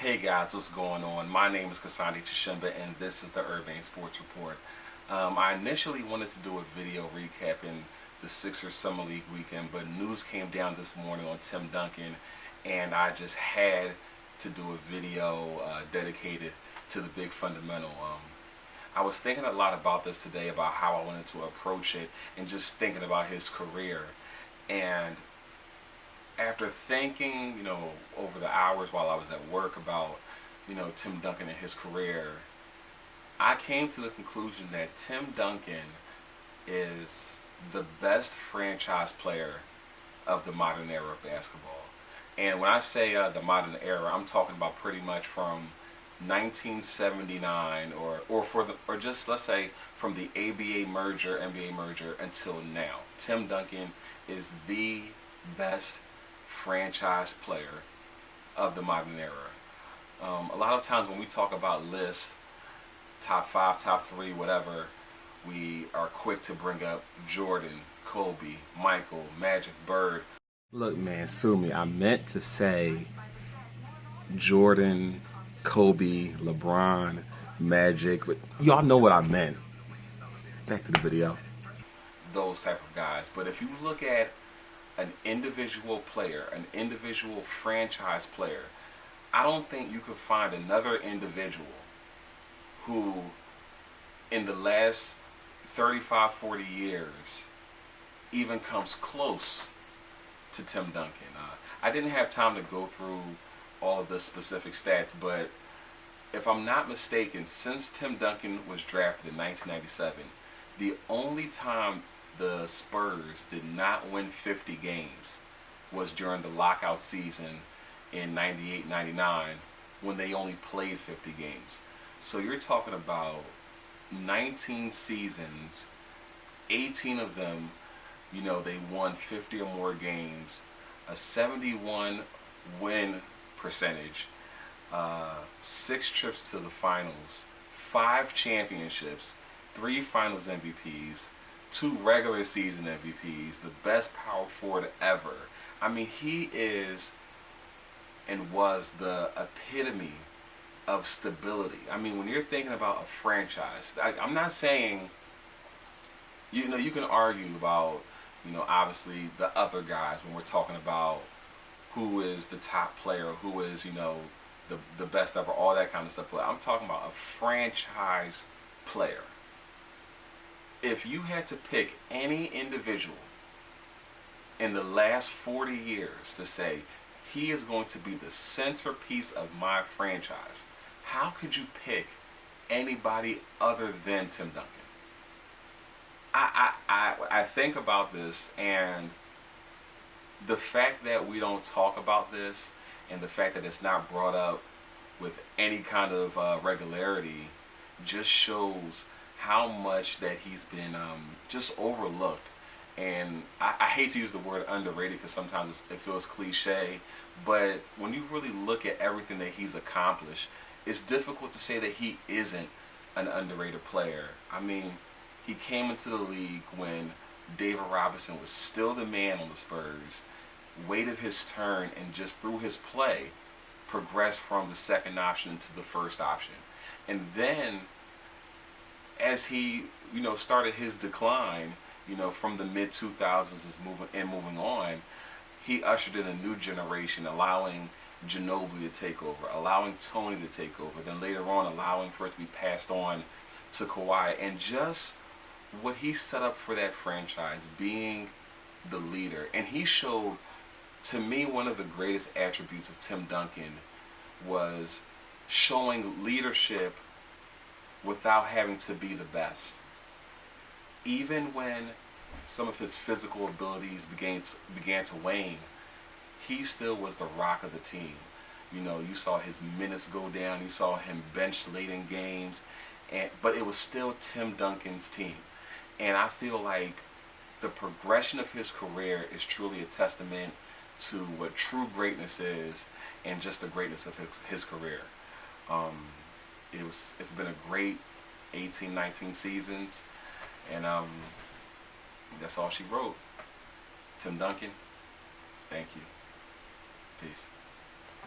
Hey guys, what's going on? My name is Kasandi Chishimba and this is the Urbane Sports Report. I initially wanted to do a video recapping the Sixers Summer League weekend, but news came down this morning on Tim Duncan and I just had to do a video dedicated to the big fundamental. I was thinking a lot about this today, about how I wanted to approach it and just thinking about his career. And after thinking, over the hours while I was at work about, Tim Duncan and his career, I came to the conclusion that Tim Duncan is the best franchise player of the modern era of basketball. And when I say the modern era, I'm talking about pretty much from 1979 or just let's say from the ABA merger, NBA merger until now. Tim Duncan is the best franchise player of the modern era. A lot of times when we talk about lists, top 5, top 3, whatever, we are quick to bring up Jordan, Kobe, Michael, Magic, Bird. Look, man, sue me. I meant to say Jordan, Kobe, LeBron, Magic, but y'all know what I meant. Back to the video. Those type of guys. But if you look at an individual player, an individual franchise player, I don't think you could find another individual who in the last 35, 40 years even comes close to Tim Duncan. I didn't have time to go through all of the specific stats, but if I'm not mistaken, since Tim Duncan was drafted in 1997, the only time the Spurs did not win 50 games was during the lockout season in 98-99 when they only played 50 games. So you're talking about 19 seasons, 18 of them, they won 50 or more games, a 71 win percentage, 6 trips to the finals, 5 championships, 3 finals MVPs, 2 regular season MVPs, the best power forward ever. I mean, he is and was the epitome of stability. I mean, when you're thinking about a franchise, I'm not saying, you can argue about, obviously the other guys when we're talking about who is the top player, who is, the best ever, all that kind of stuff. But I'm talking about a franchise player. If you had to pick any individual in the last 40 years to say, he is going to be the centerpiece of my franchise, how could you pick anybody other than Tim Duncan? I think about this, and the fact that we don't talk about this and the fact that it's not brought up with any kind of regularity just shows how much that he's been just overlooked. And I hate to use the word underrated because sometimes it feels cliche, but when you really look at everything that he's accomplished, it's difficult to say that he isn't an underrated player. I mean, he came into the league when David Robinson was still the man on the Spurs, waited his turn, and just through his play progressed from the second option to the first option. And then as he, started his decline, from the mid 2000s moving on, he ushered in a new generation, allowing Ginobili to take over, allowing Tony to take over, then later on allowing for it to be passed on to Kawhi. And just what he set up for that franchise, being the leader. And he showed, to me, one of the greatest attributes of Tim Duncan was showing leadership without having to be the best. Even when some of his physical abilities began to wane, he still was the rock of the team. You saw his minutes go down, you saw him benched late in games, but it was still Tim Duncan's team. And I feel like the progression of his career is truly a testament to what true greatness is and just the greatness of his career. It's been a great 18, 19 seasons, and that's all she wrote. Tim Duncan, thank you. Peace.